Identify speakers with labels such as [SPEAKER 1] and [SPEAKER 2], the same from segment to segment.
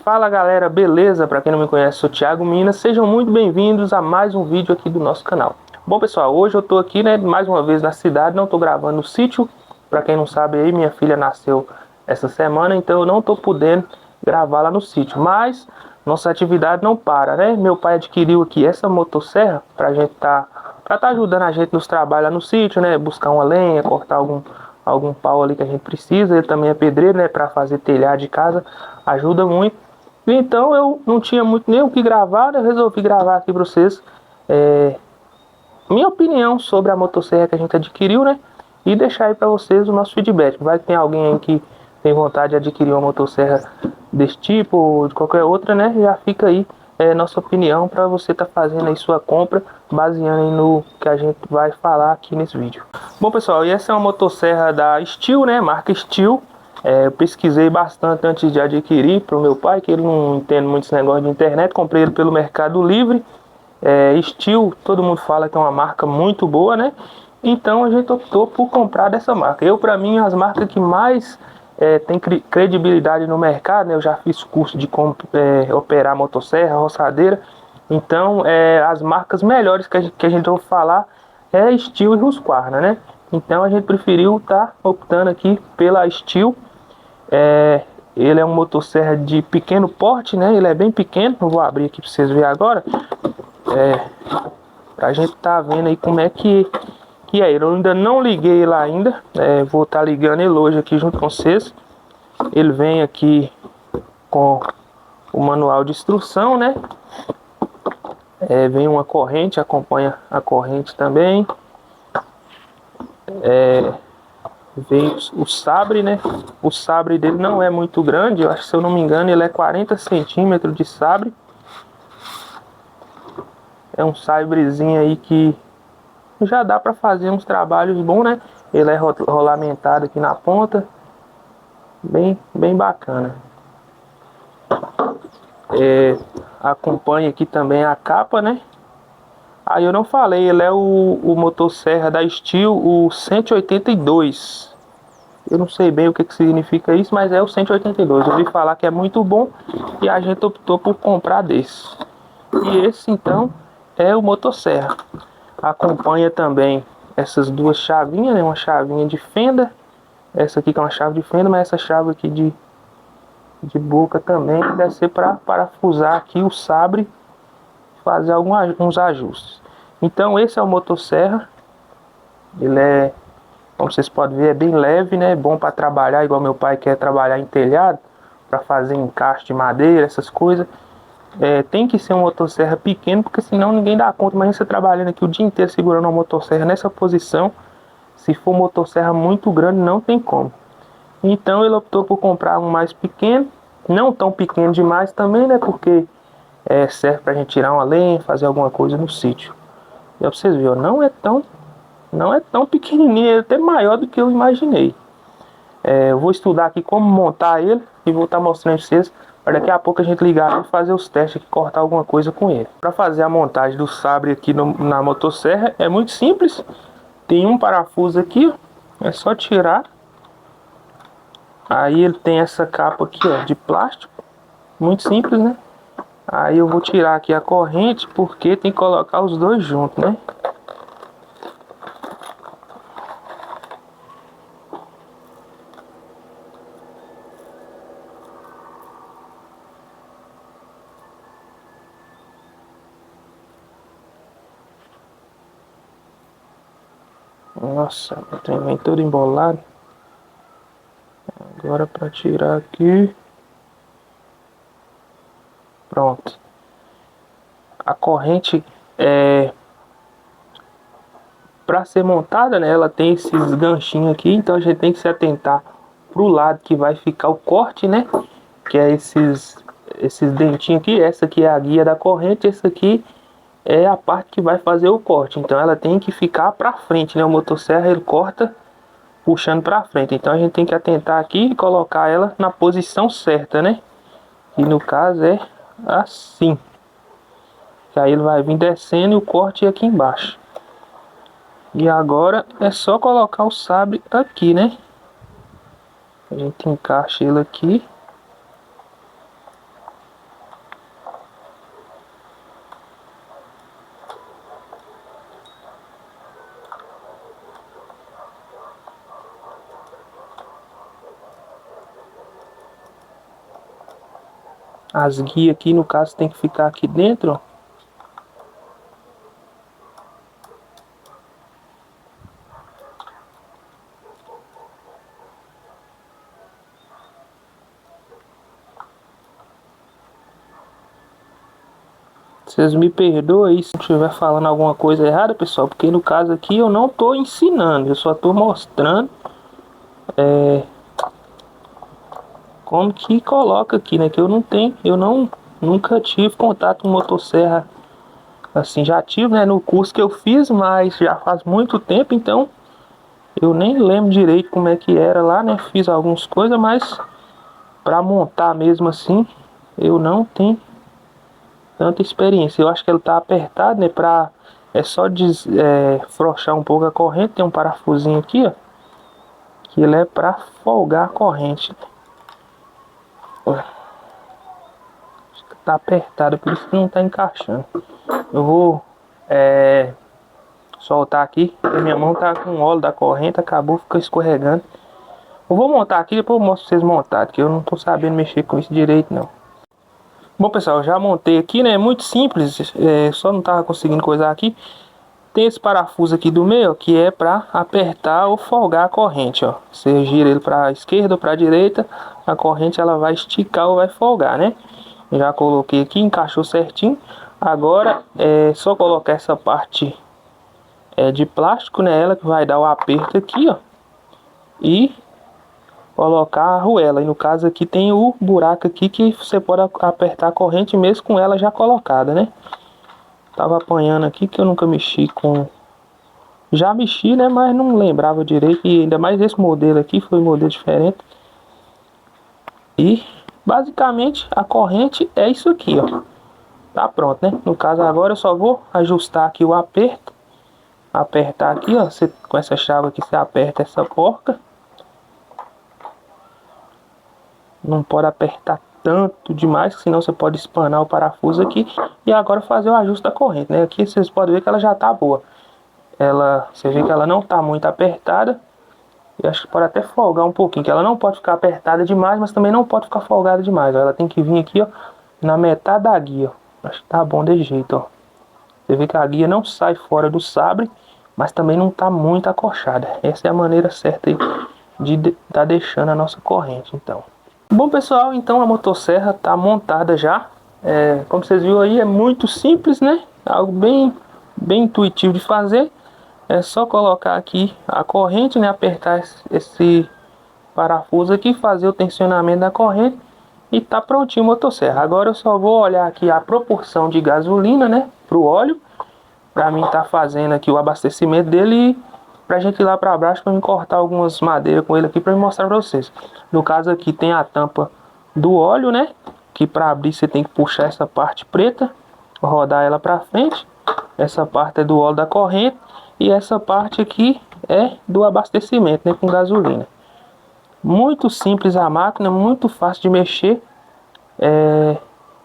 [SPEAKER 1] Fala galera, beleza? Para quem não me conhece, sou Thiago Minas, sejam muito bem-vindos a mais um vídeo aqui do nosso canal. Bom pessoal, hoje eu tô aqui, mais uma vez na cidade, não tô gravando no sítio. Para quem não sabe aí, minha filha nasceu essa semana, então eu não tô podendo gravar lá no sítio, mas nossa atividade não para, né? Meu pai adquiriu aqui essa motosserra pra gente tá ajudando a gente nos trabalhos lá no sítio, né? Buscar uma lenha, cortar algum pau ali que a gente precisa. Ele também é pedreiro, né? Para fazer telhado de casa, ajuda muito. Então eu não tinha muito nem o que gravar, né? Eu resolvi gravar aqui para vocês minha opinião sobre a motosserra que a gente adquiriu, né? E deixar aí para vocês o nosso feedback. Vai que tem alguém aí que tem vontade de adquirir uma motosserra desse tipo ou de qualquer outra, né? Já fica aí nossa opinião para você tá fazendo aí sua compra, baseando aí no que a gente vai falar aqui nesse vídeo. Bom pessoal, e essa é uma motosserra da Stihl, né? Marca Stihl. Eu pesquisei bastante antes de adquirir para o meu pai, que ele não entende muito esse negócio de internet. Comprei ele pelo Mercado Livre. Stihl, todo mundo fala que é uma marca muito boa, né? Então a gente optou por comprar dessa marca. Para mim, as marcas que mais tem credibilidade no mercado, né? Eu já fiz curso de operar motosserra, roçadeira. Então, as marcas melhores que a gente ouve falar é Stihl e Husqvarna, né? Então a gente preferiu estar optando aqui pela Stihl. Ele é um motosserra de pequeno porte, né? Ele é bem pequeno. Eu vou abrir aqui para vocês verem agora. A gente tá vendo aí como é que é. Eu ainda não liguei lá ainda. Vou estar ligando ele hoje aqui junto com vocês. Ele vem aqui com o manual de instrução, né? Vem uma corrente, acompanha a corrente também. Vem o sabre, né? O sabre dele não é muito grande. Eu acho que, se eu não me engano, ele é 40 centímetros de sabre. É um sabrezinho aí que já dá para fazer uns trabalhos bons, né? Ele é rolamentado aqui na ponta. Bem bacana. Acompanha aqui também a capa, né? Aí eu não falei, ele é o motosserra da Stihl, o 182. Eu não sei bem o que significa isso, mas é o 182. Eu ouvi falar que é muito bom e a gente optou por comprar desse. E esse então é o motosserra. Acompanha também essas duas chavinhas, né? Uma chavinha de fenda. Essa aqui que é uma chave de fenda, mas essa chave aqui de boca também deve ser para parafusar aqui o sabre, fazer alguns ajustes. Então esse é o motosserra. Ele como vocês podem ver, é bem leve, né? Bom para trabalhar, igual meu pai quer trabalhar em telhado, para fazer encaixe de madeira, essas coisas. Tem que ser um motosserra pequeno, porque senão ninguém dá conta. Mas você trabalhando aqui o dia inteiro segurando uma motosserra nessa posição, se for motosserra muito grande, não tem como. Então ele optou por comprar um mais pequeno, não tão pequeno demais também, né? Porque serve pra gente tirar uma lenha, fazer alguma coisa no sítio. E pra vocês verem, não é tão pequenininho, é até maior do que eu imaginei. Eu vou estudar aqui como montar ele e vou estar mostrando pra vocês, para daqui a pouco a gente ligar e fazer os testes aqui, cortar alguma coisa com ele. Para fazer a montagem do sabre aqui na motosserra é muito simples. Tem um parafuso aqui, ó, é só tirar. Aí ele tem essa capa aqui, ó, de plástico, muito simples, né? Aí eu vou tirar aqui a corrente, porque tem que colocar os dois juntos, né? Nossa, o trem vem todo embolado. Agora para tirar aqui. Pronto. A corrente para ser montada, né? Ela tem esses ganchinhos aqui, então a gente tem que se atentar pro lado que vai ficar o corte, né? Que é esses dentinhos aqui. Essa aqui é a guia da corrente, essa aqui é a parte que vai fazer o corte. Então ela tem que ficar para frente, né? O motosserra ele corta puxando para frente. Então a gente tem que atentar aqui e colocar ela na posição certa, né? E no caso é assim. Que aí ele vai vir descendo e o corte é aqui embaixo. E agora é só colocar o sabre aqui, né? A gente encaixa ele aqui. As guias aqui, no caso, tem que ficar aqui dentro, ó. Vocês me perdoem aí se eu estiver falando alguma coisa errada, pessoal, porque no caso aqui eu não estou ensinando, eu só estou mostrando como que coloca aqui, né? Que nunca tive contato com motosserra assim, já tive, né, no curso que eu fiz, mas já faz muito tempo, então eu nem lembro direito como é que era lá, né? Fiz algumas coisas, mas para montar mesmo assim, eu não tenho tanta experiência. Eu acho que ele tá apertado, né? É só frouxar um pouco a corrente. Tem um parafusinho aqui, ó, que ele é para folgar a corrente. Ó, acho que tá apertado, por isso que não tá encaixando. Eu vou soltar aqui. Minha mão tá com o óleo da corrente, acabou ficando escorregando. Eu vou montar aqui, depois eu mostro pra vocês montar, que eu não tô sabendo mexer com isso direito, não. Bom, pessoal, eu já montei aqui, né? É muito simples, só não tava conseguindo coisar aqui. Tem esse parafuso aqui do meio, que é para apertar ou folgar a corrente, ó. Você gira ele para a esquerda ou para a direita, a corrente ela vai esticar ou vai folgar, né? Já coloquei aqui, encaixou certinho. Agora é só colocar essa parte de plástico, né? Ela que vai dar o aperto aqui, ó. E colocar a arruela. E no caso aqui tem o buraco aqui que você pode apertar a corrente mesmo com ela já colocada, né? Tava apanhando aqui que eu nunca mexi com... Já mexi, né? Mas não lembrava direito. E ainda mais esse modelo aqui foi um modelo diferente. E basicamente a corrente é isso aqui, ó. Tá pronto, né? No caso agora eu só vou ajustar aqui o aperto. Apertar aqui, ó. Você, com essa chave aqui você aperta essa porca. Não pode apertar tanto demais, senão você pode espanar o parafuso aqui. E agora fazer o ajuste da corrente, né? Aqui vocês podem ver que ela já tá boa. Você vê que ela não tá muito apertada. Eu acho que pode até folgar um pouquinho, que ela não pode ficar apertada demais, mas também não pode ficar folgada demais, ó. Ela tem que vir aqui, ó, na metade da guia, ó. Acho que tá bom desse jeito, ó. Você vê que a guia não sai fora do sabre, mas também não tá muito acochada. Essa é a maneira certa aí de tá deixando a nossa corrente, então. Bom, pessoal, então a motosserra tá montada já. Como vocês viram aí, é muito simples, né? Algo bem intuitivo de fazer. É só colocar aqui a corrente, né? Apertar esse parafuso aqui, fazer o tensionamento da corrente e tá prontinho o motosserra. Agora eu só vou olhar aqui a proporção de gasolina, né? Pro óleo, para mim tá fazendo aqui o abastecimento dele e pra gente ir lá para baixo para me cortar algumas madeiras com ele aqui para mostrar para vocês. No caso aqui tem a tampa do óleo, né? Que para abrir você tem que puxar essa parte preta, rodar ela para frente. Essa parte é do óleo da corrente. E essa parte aqui é do abastecimento, né, com gasolina. Muito simples a máquina, muito fácil de mexer.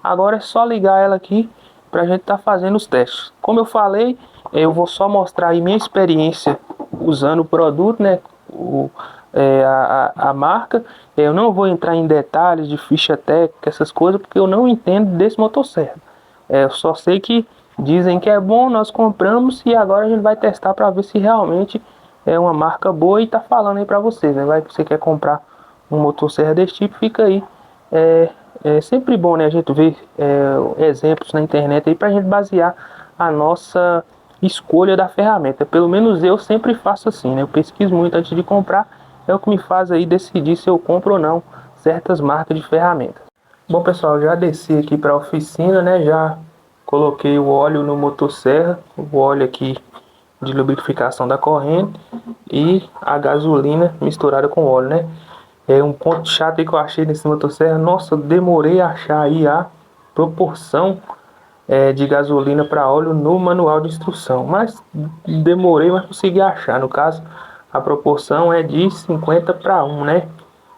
[SPEAKER 1] Agora é só ligar ela aqui para a gente estar fazendo os testes. Como eu falei, eu vou só mostrar aí minha experiência usando o produto, né, a marca. Eu não vou entrar em detalhes de ficha técnica, essas coisas, porque eu não entendo desse motosserra. Eu só sei que dizem que é bom, nós compramos e agora a gente vai testar para ver se realmente é uma marca boa e tá falando aí para vocês, né? Você quer comprar um motosserra desse tipo, fica aí. É sempre bom, né, a gente ver exemplos na internet aí para a gente basear a nossa escolha da ferramenta. Pelo menos eu sempre faço assim, né? Eu pesquiso muito antes de comprar, é o que me faz aí decidir se eu compro ou não certas marcas de ferramentas. Bom, pessoal, já desci aqui para a oficina, né? Já coloquei o óleo no motosserra, o óleo aqui de lubrificação da corrente e a gasolina misturada com óleo, né? Um ponto chato aí que eu achei nesse motosserra, nossa, eu demorei a achar aí a proporção de gasolina para óleo no manual de instrução, mas demorei, mas consegui achar. No caso, a proporção é de 50 para 1, né?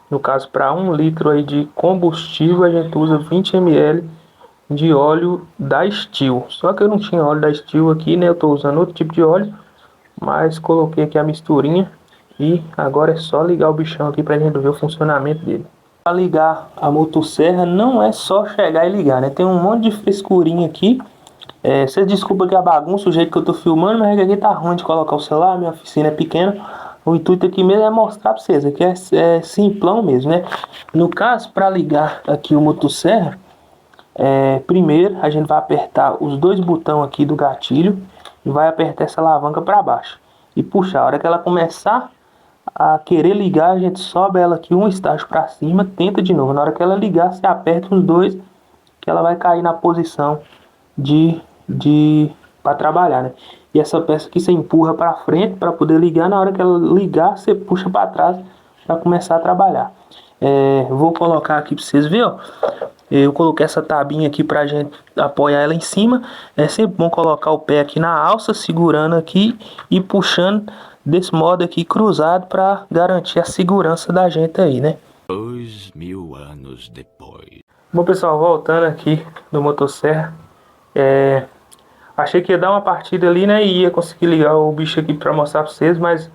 [SPEAKER 1] No caso, para 1 litro aí de combustível, a gente usa 20 ml de óleo da Steel. Só que eu não tinha óleo da Steel aqui, né? Eu estou usando outro tipo de óleo, mas coloquei aqui a misturinha e agora é só ligar o bichão aqui para a gente ver o funcionamento dele. Para ligar a motosserra não é só chegar e ligar, né? Tem um monte de frescurinha aqui. Vocês desculpem que a bagunça, o jeito que eu tô filmando, mas aqui tá ruim de colocar o celular, minha oficina é pequena. O intuito aqui mesmo é mostrar pra vocês, aqui é simplão mesmo, né? No caso, para ligar aqui o motosserra, primeiro a gente vai apertar os dois botões aqui do gatilho e vai apertar essa alavanca para baixo e puxar. A hora que ela começar a querer ligar, a gente sobe ela aqui um estágio para cima, tenta de novo. Na hora que ela ligar, você aperta os dois, que ela vai cair na posição de para trabalhar, né? E essa peça aqui você empurra para frente para poder ligar. Na hora que ela ligar, você puxa para trás para começar a trabalhar. Vou colocar aqui para vocês verem, ó. Eu coloquei essa tabinha aqui pra gente apoiar ela em cima. É sempre bom colocar o pé aqui na alça, segurando aqui e puxando desse modo aqui cruzado para garantir a segurança da gente aí, né?
[SPEAKER 2] 2000 anos depois.
[SPEAKER 1] Bom, pessoal, voltando aqui do motosserra, achei que ia dar uma partida ali, né, e ia conseguir ligar o bicho aqui para mostrar para vocês, mas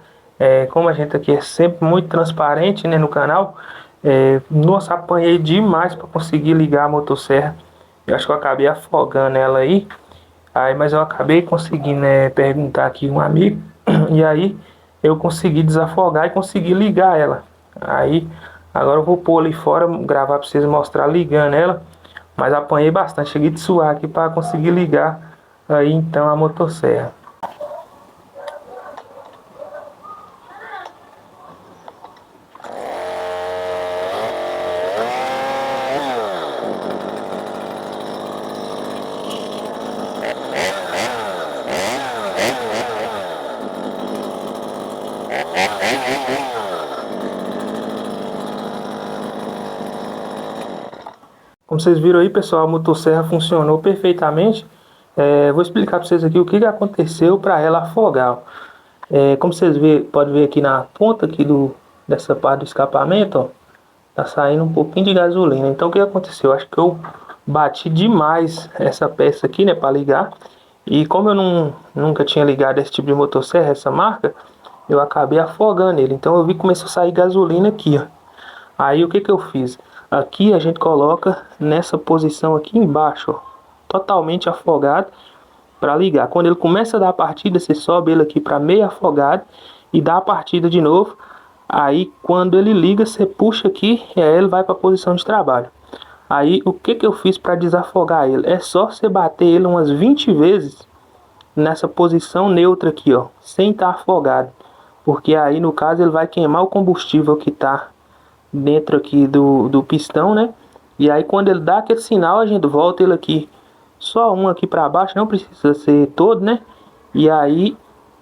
[SPEAKER 1] como a gente aqui é sempre muito transparente, né, no canal, nossa, apanhei demais para conseguir ligar a motosserra. Eu acho que eu acabei afogando ela aí, mas eu acabei conseguindo, né, perguntar aqui um amigo, e aí eu consegui desafogar e consegui ligar ela. Aí agora eu vou pôr ali fora, gravar para vocês mostrar ligando ela, mas apanhei bastante, cheguei de suar aqui para conseguir ligar aí então a motosserra. Como vocês viram aí, pessoal, a motosserra funcionou perfeitamente. Vou explicar para vocês aqui o que aconteceu para ela afogar. Como vocês podem ver aqui na ponta aqui dessa parte do escapamento, ó, tá saindo um pouquinho de gasolina. Então o que aconteceu? Acho que eu bati demais essa peça aqui, né, para ligar. E como eu nunca tinha ligado esse tipo de motosserra, essa marca, eu acabei afogando ele. Então eu vi que começou a sair gasolina aqui, ó. Aí o que eu fiz? Aqui a gente coloca nessa posição aqui embaixo, ó, totalmente afogado para ligar. Quando ele começa a dar a partida, você sobe ele aqui para meio afogado e dá a partida de novo. Aí quando ele liga, você puxa aqui e aí ele vai para a posição de trabalho. Aí o que eu fiz para desafogar ele? É só você bater ele umas 20 vezes nessa posição neutra aqui, ó, sem estar afogado. Porque aí no caso ele vai queimar o combustível que está dentro aqui do pistão, né? E aí quando ele dá aquele sinal, a gente volta ele aqui, só um aqui para baixo, não precisa ser todo, né? E aí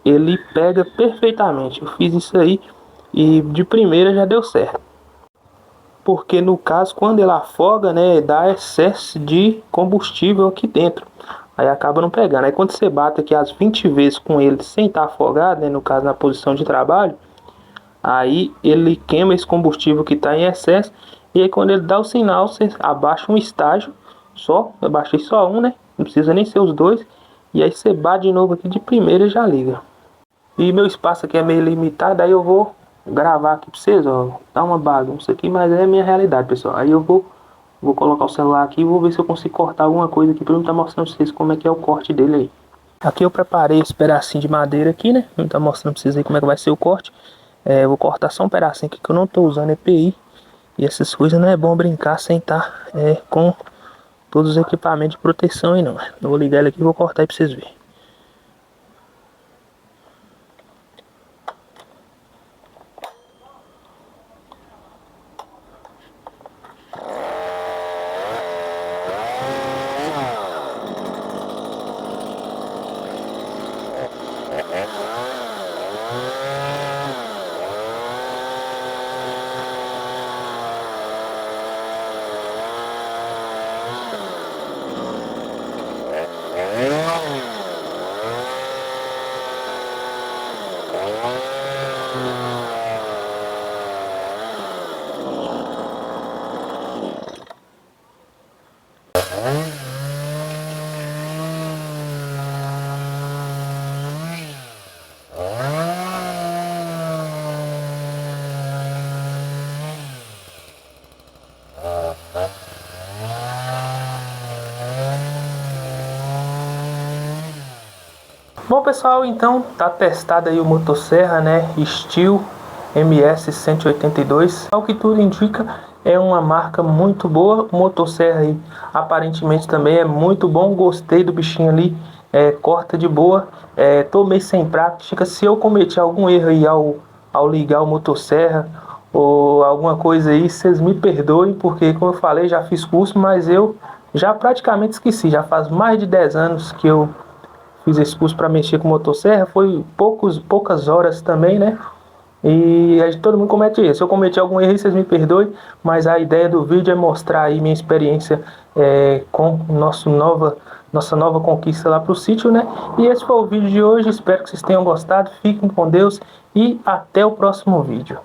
[SPEAKER 1] ele pega perfeitamente. Eu fiz isso aí e de primeira já deu certo. Porque no caso, quando ele afoga, né, dá excesso de combustível aqui dentro. Aí acaba não pegando. Aí quando você bate aqui as 20 vezes com ele sem estar afogado, né, no caso na posição de trabalho, aí ele queima esse combustível que está em excesso. E aí quando ele dá o sinal, você abaixa um estágio só. Eu baixei só um, né? Não precisa nem ser os dois. E aí você bate de novo aqui de primeira e já liga. E meu espaço aqui é meio limitado. Aí eu vou gravar aqui pra vocês, ó. Dá uma bagunça aqui, mas é a minha realidade, pessoal. Aí eu vou colocar o celular aqui e vou ver se eu consigo cortar alguma coisa aqui pra eu estar mostrando pra vocês como é que é o corte dele aí. Aqui eu preparei esse pedacinho de madeira aqui, né? Vou estar mostrando pra vocês aí como é que vai ser o corte. Vou cortar só um pedacinho aqui que eu não estou usando EPI. E essas coisas não é bom brincar sem estar com todos os equipamentos de proteção aí não. Eu vou ligar ele aqui e vou cortar aí para vocês verem. Bom pessoal, então tá testado aí o motosserra, né, Stihl MS-182. Ao que tudo indica, é uma marca muito boa. O motosserra aí aparentemente também é muito bom. Gostei do bichinho ali, corta de boa. Tô meio sem prática. Se eu cometi algum erro aí ao ligar o motosserra ou alguma coisa aí, vocês me perdoem, porque como eu falei, já fiz curso, mas eu já praticamente esqueci. Já faz mais de 10 anos que eu fiz esse curso para mexer com motosserra. Foi poucas horas também, né? E todo mundo comete isso. Se eu cometi algum erro, vocês me perdoem, mas a ideia do vídeo é mostrar aí minha experiência com nossa nova conquista lá para o sítio, né? E esse foi o vídeo de hoje. Espero que vocês tenham gostado. Fiquem com Deus e até o próximo vídeo.